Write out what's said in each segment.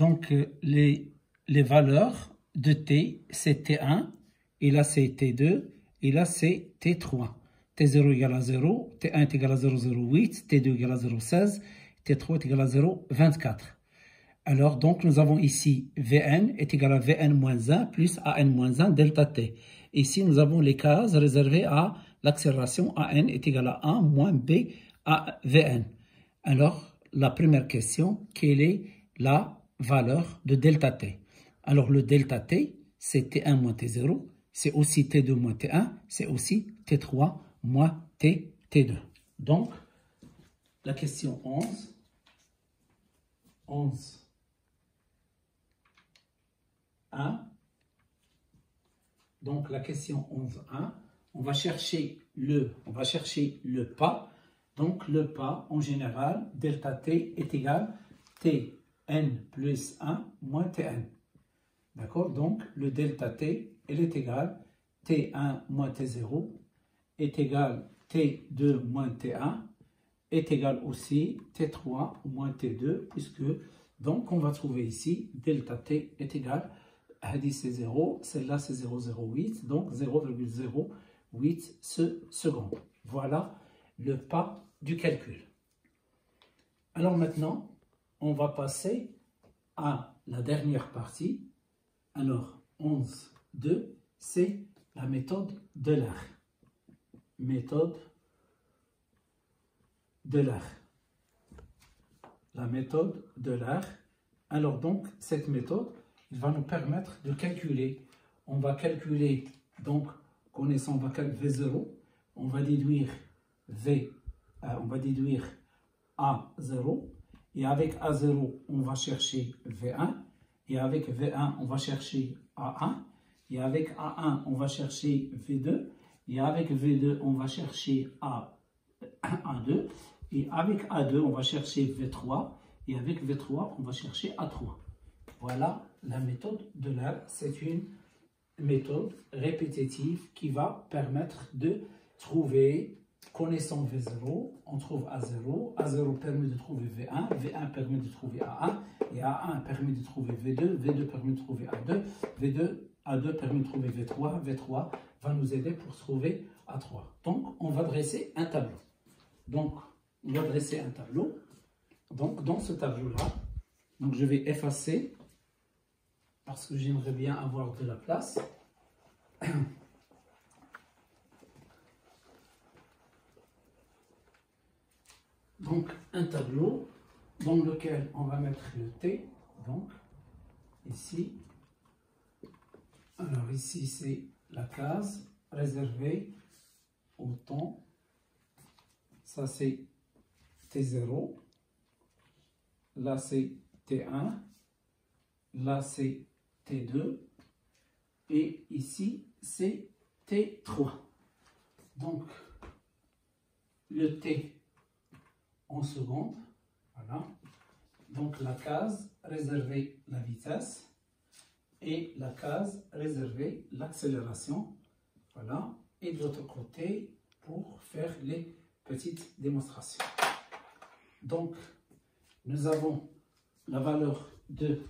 Donc, les valeurs de t, c'est T1, et là c'est T2, et là c'est T3. T0 égale à 0, T1 est égal à 0,08, T2 égale à 0,16, T3 est égal à 0,24. Alors, donc, nous avons ici Vn est égal à Vn moins 1 plus An moins 1 delta T. Ici, nous avons les cases réservées à l'accélération An est égal à 1 moins B à Vn. Alors, la première question, quelle est la valeur de delta T? Alors, le delta T, c'est T1 moins T0, c'est aussi T2 moins T1, c'est aussi T3 moins T2. Donc, la question 11. 1. Donc la question 11.1, on va chercher le pas. Donc le pas, en général, delta t est égal Tn plus 1 moins Tn. D'accord? Donc le delta t, il est égal T1 moins T0 est égal T2 moins T1 est égal aussi T3 moins T2, puisque donc on va trouver ici delta t est égal c'est 0, celle-là c'est 0,08, donc 0,08 secondes. Voilà le pas du calcul. Alors maintenant, on va passer à la dernière partie. Alors, 11.2, c'est la méthode de l'art. Méthode de l'art. La méthode de l'art. Alors donc, cette méthode, il va nous permettre de calculer. On va calculer, donc, connaissant V0, on va déduire A0, et avec A0, on va chercher V1, et avec V1, on va chercher A1, et avec A1, on va chercher V2, et avec V2, on va chercher A2, et avec A2, on va chercher V3, et avec V3, on va chercher A3. Voilà la méthode de l'art. C'est une méthode répétitive qui va permettre de trouver, connaissant V0, on trouve A0, A0 permet de trouver V1, V1 permet de trouver A1, et A1 permet de trouver V2, V2 permet de trouver A2, A2 permet de trouver V3, V3 va nous aider pour trouver A3. Donc, on va dresser un tableau. Donc, Donc, dans ce tableau-là, donc je vais effacer parce que j'aimerais bien avoir de la place. Donc, un tableau dans lequel on va mettre le T. Donc, ici. Alors, ici, c'est la case réservée au temps. Ça, c'est T0. Là, c'est T1. Là, c'est T2. Et ici, c'est T3. Donc, le T en secondes. Voilà. Donc, la case réservée la vitesse et la case réservée l'accélération. Voilà. Et de l'autre côté, pour faire les petites démonstrations. Donc, nous avons la valeur de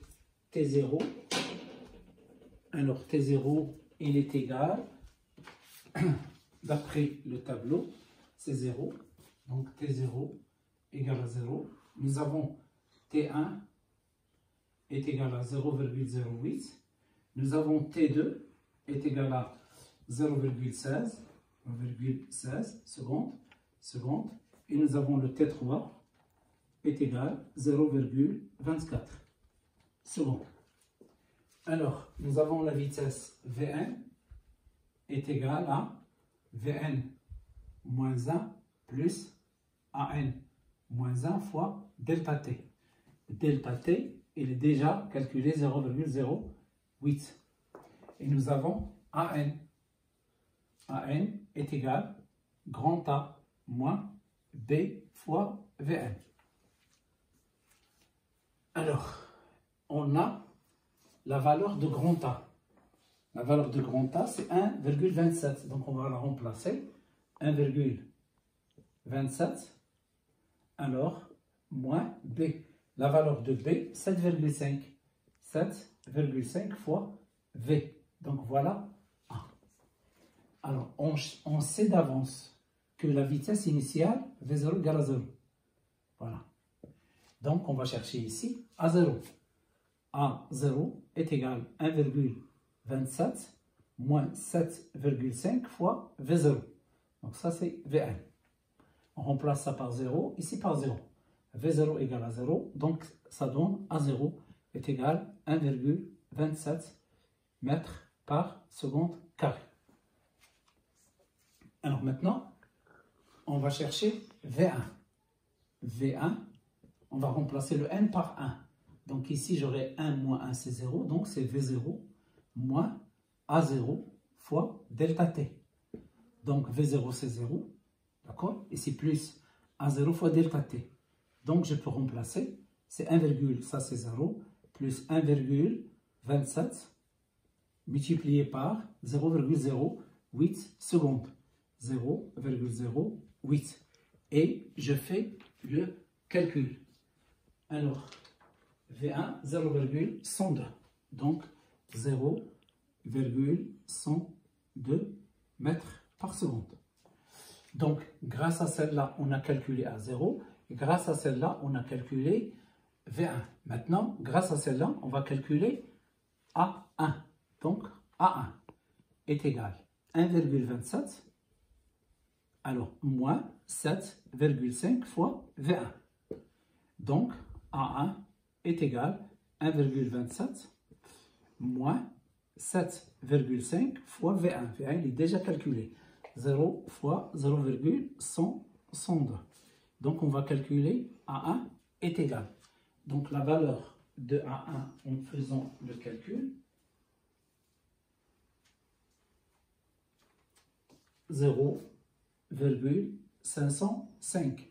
T0. Alors, T0, il est égal, d'après le tableau, c'est 0. Donc, T0 égale à 0. Nous avons T1 est égal à 0,08. Nous avons T2 est égal à 0,16 secondes. Et nous avons le T3 est égal à 0,24 secondes. Alors, nous avons la vitesse Vn est égale à Vn moins 1 plus An moins 1 fois delta t. Delta t, il est déjà calculé 0,08. Et nous avons An. An est égal grand A moins B fois Vn. Alors, on a la valeur de grand A. La valeur de grand A, c'est 1,27. Donc, on va la remplacer. 1,27. Alors, moins B. La valeur de B, 7,5. 7,5 fois V. Donc voilà 1. Alors, on sait d'avance que la vitesse initiale, V0 égale à 0. Voilà. Donc, on va chercher ici A0. A0 est égal à 1,27 moins 7,5 fois V0. Donc ça, c'est V1. On remplace ça par 0, ici par 0. V0 égale à 0, donc ça donne A0 est égal à 1,27 mètres par seconde carré. Alors maintenant, on va chercher V1. V1, on va remplacer le n par 1. Donc ici, j'aurai 1 moins 1, c'est 0. Donc c'est V0 moins A0 fois delta T. Donc V0, c'est 0. D'accord? Ici, plus A0 fois delta T. Donc je peux remplacer. C'est 1, ça c'est 0. Plus 1,27 multiplié par 0,08 secondes. 0,08. Et je fais le calcul. Alors, V1, 0,102. Donc, 0,102 mètres par seconde. Donc, grâce à celle-là, on a calculé A0. Et grâce à celle-là, on a calculé V1. Maintenant, grâce à celle-là, on va calculer A1. Donc, A1 est égal à 1,27. Alors, moins 7,5 fois V1. Donc, A1 est égal à 1,27 moins 7,5 fois V1. V1, il est déjà calculé. 0 fois 0,102. Donc, on va calculer A1 est égal. Donc, la valeur de A1 en faisant le calcul, 0,505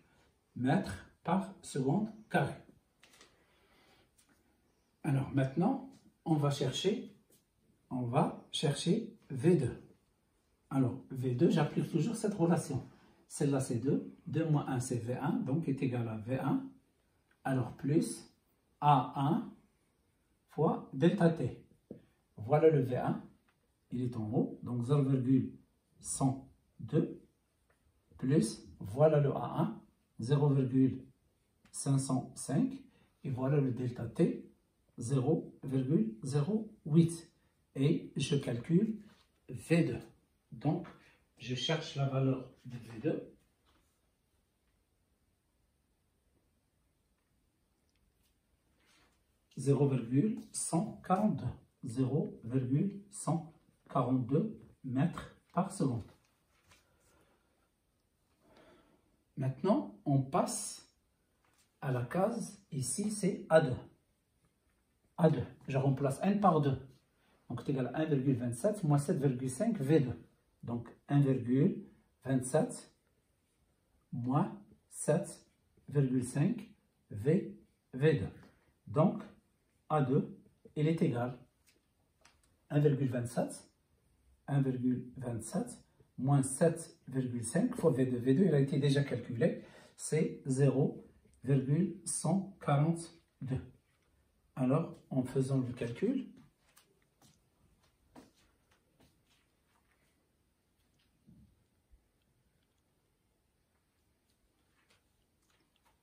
mètres par seconde carré. Alors maintenant, on va chercher V2. Alors, V2, j'applique toujours cette relation. Celle-là, c'est 2. 2 moins 1, c'est V1, donc est égal à V1. Alors, plus A1 fois delta T. Voilà le V1. Il est en haut, donc 0,102 plus, voilà le A1, 0,505. Et voilà le delta T, 0,08. Et je calcule V2. Donc, je cherche la valeur de V2. « 0,142 mètres par seconde. Maintenant, on passe à la case, ici c'est A2. A2, je remplace n par 2. Donc c'est égal à 1,27 moins 7,5 V2. Donc 1,27 moins 7,5 V2. Donc A2, il est égal à 1,27 moins 7,5 fois V2. V2, il a été déjà calculé, c'est 0,142. Alors, en faisant le calcul,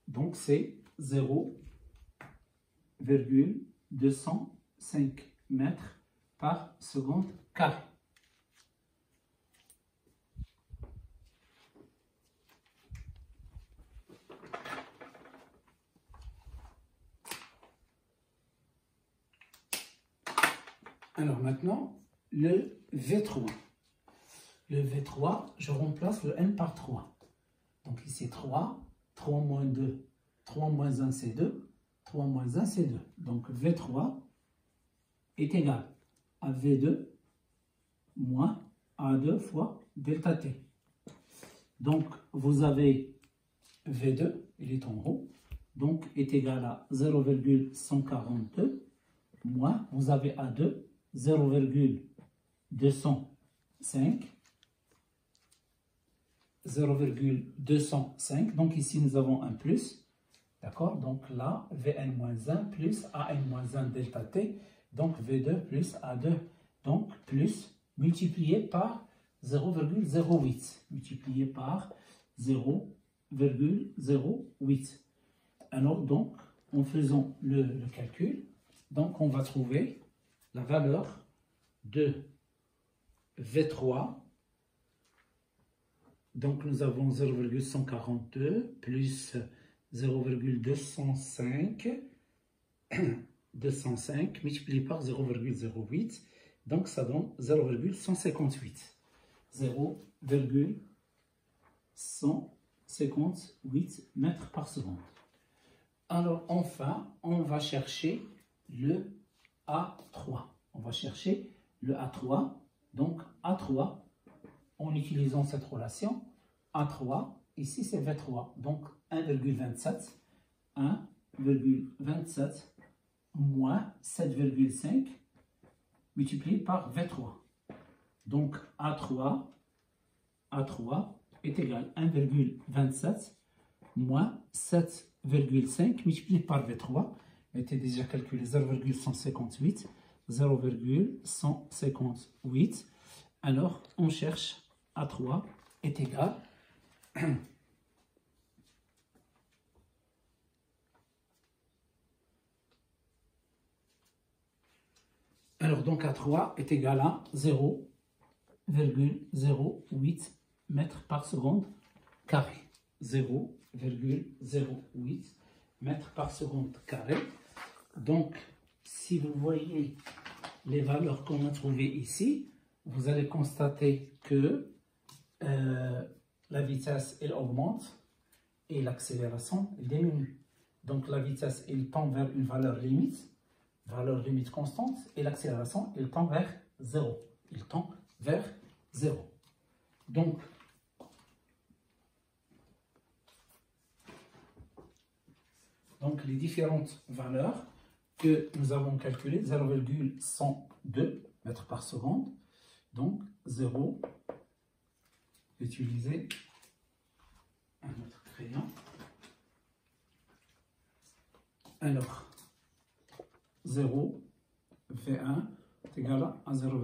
donc c'est 0,205 mètres par seconde carré. Alors maintenant, le V3. Le V3, je remplace le n par 3. Donc ici 3, 3 moins 2, 3 moins 1 c'est 2, 3 moins 1 c'est 2. Donc V3 est égal à V2 moins A2 fois delta T. Donc vous avez V2, il est en haut, donc est égal à 0,142 moins, vous avez A2, 0,205. 0,205. Donc ici, nous avons un plus. D'accord? Donc là, Vn-1 plus An-1 delta T, donc V2 plus A2, donc plus multiplié par 0,08, multiplié par 0,08. Alors donc, en faisant le calcul, donc on va trouver la valeur de V3. Donc nous avons 0,142 plus 0,205 205 multiplié par 0,08. Donc ça donne 0,158. 0,158 mètres par seconde. Alors enfin, on va chercher le A3. On va chercher le A3. Donc A3, en utilisant cette relation, A3, ici c'est V3. Donc 1,27. 1,27 moins 7,5 multiplié par V3. Donc A3 est égal à 1,27 moins 7,5 multiplié par V3. Était déjà calculé 0,158. 0,158. Alors, on cherche A3 est égal alors, donc A3 est égal à 0,08 mètres par seconde carré. 0,08 mètres par seconde carré. Donc, si vous voyez les valeurs qu'on a trouvées ici, vous allez constater que la vitesse, elle augmente et l'accélération, elle diminue. Donc, la vitesse, elle tend vers une valeur limite constante, et l'accélération, elle tend vers 0. Il tend vers 0. Donc, les différentes valeurs que nous avons calculées, 0,102 mètres par seconde, donc 0, utiliser un autre crayon. Alors, 0, V1 est égal à 0,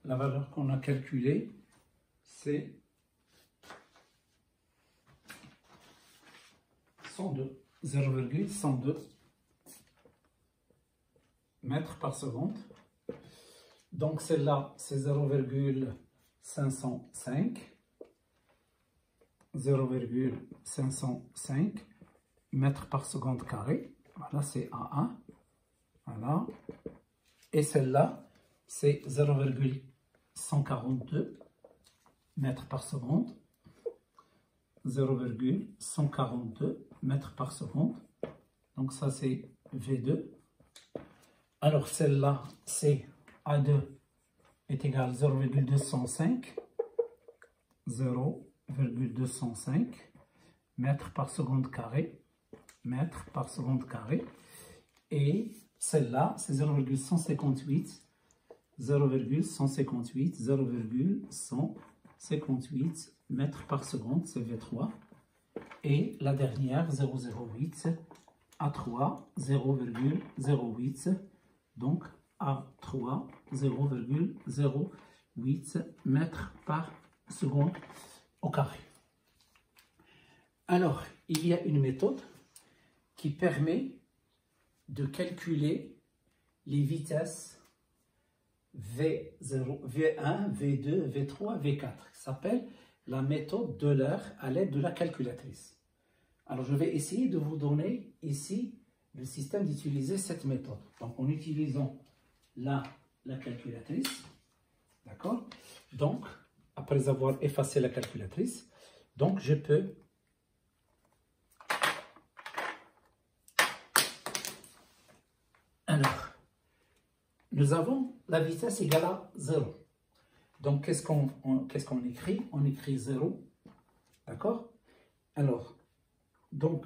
la valeur qu'on a calculée, c'est 102, 0,102 mètres par seconde. Donc celle-là, c'est 0,505. 0,505 mètres par seconde carré. Voilà, c'est A1. Voilà. Et celle-là, c'est 0,142 mètres par seconde. 0,142 mètres par seconde. Donc ça, c'est V2. Alors celle-là, c'est A2 est égal à 0,205. 0,205 mètres par seconde carré. Mètres par seconde carré. Et celle-là, c'est 0,158. 0,158. 0,158 mètres par seconde, c'est V3. Et la dernière, 0,08. A3, 0,08. Donc, A3, 0,08 mètres par seconde au carré. Alors, il y a une méthode qui permet de calculer les vitesses V0, V1, V2, V3, V4. Ça s'appelle la méthode de l'heure à l'aide de la calculatrice. Alors, je vais essayer de vous donner ici le système d'utiliser cette méthode. Donc, en utilisant la calculatrice, d'accord? Donc, après avoir effacé la calculatrice, donc je peux alors, nous avons la vitesse égale à 0. Donc, qu'est-ce qu'on écrit? On écrit 0, d'accord? Alors, donc,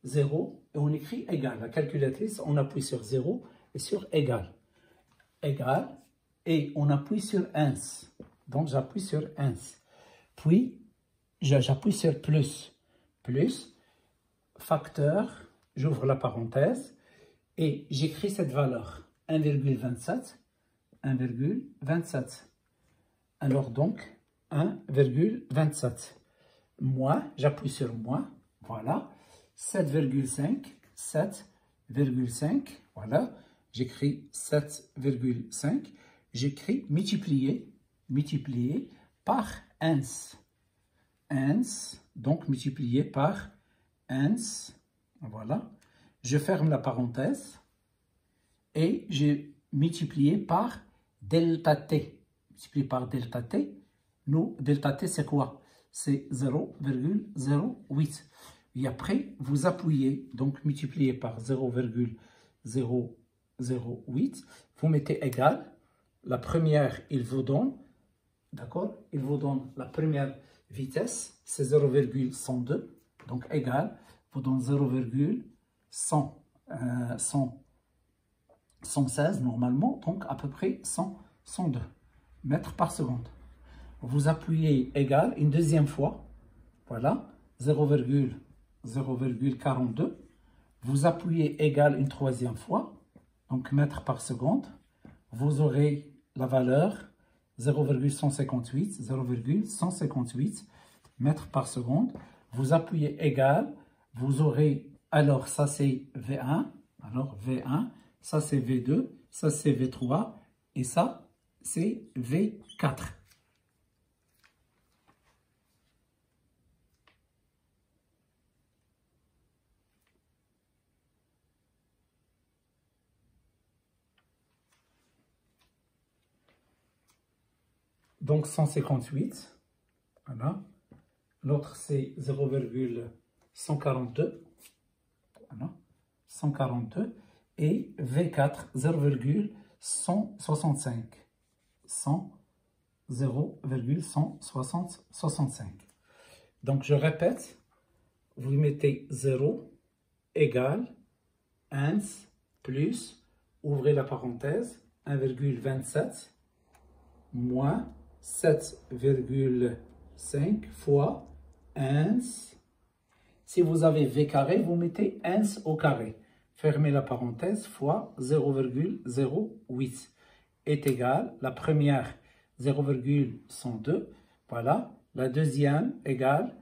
0, et on écrit égal. La calculatrice, on appuie sur 0 et sur égal. Égal, et on appuie sur 1. Donc, j'appuie sur 1. Puis, j'appuie sur plus. Plus, facteur, j'ouvre la parenthèse, et j'écris cette valeur, 1,27, 1,27. Alors donc, 1,27. Moins, j'appuie sur moins, voilà, 7,5, 7,5, voilà, j'écris 7,5, j'écris multiplier par 1, donc multiplié par 1, voilà, je ferme la parenthèse et j'ai multiplié par delta t, multiplié par delta t, nous, delta t c'est quoi? C'est 0,08. Et après, vous appuyez, donc multiplié par 0,008, vous mettez égal. La première, il vous donne, d'accord? Il vous donne la première vitesse, c'est 0,102, donc égal, vous donne 0,116 normalement, donc à peu près 102 mètres par seconde. Vous appuyez égal une deuxième fois, voilà, 0,42. Vous appuyez égal une troisième fois, donc mètres par seconde. Vous aurez la valeur 0,158 mètres par seconde. Vous appuyez égal, vous aurez, alors ça c'est V1, alors V1, ça c'est V2, ça c'est V3, et ça c'est V4. Donc 158, voilà. L'autre c'est 0,142, voilà, 142. Et V4, 0,165, 0,165. Donc je répète, vous mettez 0 égale 1 plus, ouvrez la parenthèse, 1,27 moins 7,5 fois 1. Si vous avez V carré, vous mettez 1 au carré. Fermez la parenthèse fois 0,08 est égal, la première 0,102, voilà, la deuxième égale,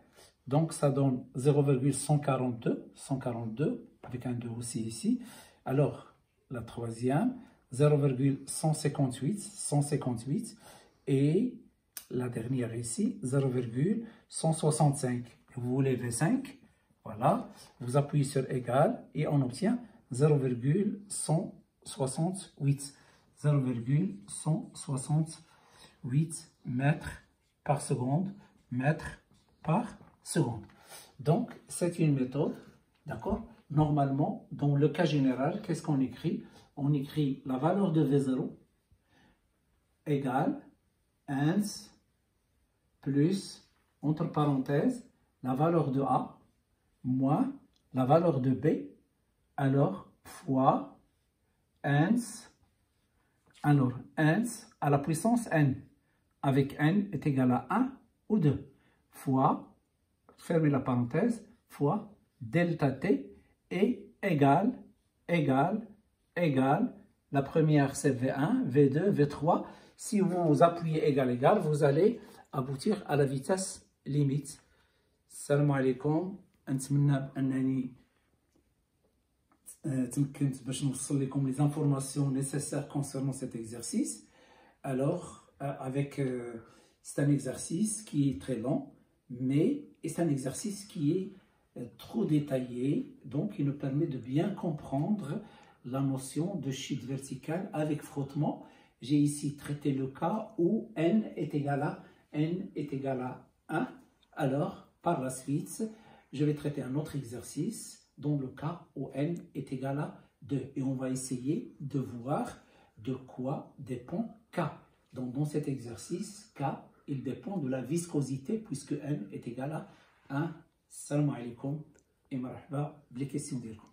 donc ça donne 0,142, 142, avec un 2 aussi ici. Alors, la troisième, 0,158, 158, et la dernière ici, 0,165. Vous voulez V5, voilà, vous appuyez sur égal et on obtient 0,168. 0,168 mètres par seconde, Donc, c'est une méthode, d'accord? Normalement, dans le cas général, qu'est-ce qu'on écrit? On écrit la valeur de V0 égale 1 plus, entre parenthèses, la valeur de A moins la valeur de B, alors fois 1, alors 1 à la puissance n, avec n est égal à 1 ou 2, fois, fermez la parenthèse, fois delta t est égal, la première c'est V1, V2, V3. Si vous appuyez égal, vous allez aboutir à la vitesse limite. Salam alaikum. نتمنى بأنني تمكنت باش نوصل لكم les informations nécessaires concernant cet exercice. Alors, c'est un exercice qui est très long, mais c'est un exercice qui est trop détaillé, donc il nous permet de bien comprendre la notion de chute verticale avec frottement. J'ai ici traité le cas où n est égal à 1. Alors, par la suite, je vais traiter un autre exercice dans le cas où n est égal à 2. Et on va essayer de voir de quoi dépend K. Donc dans cet exercice, K, il dépend de la viscosité puisque n est égal à 1. Salam alaikum et marhaba, les questions d'Irko.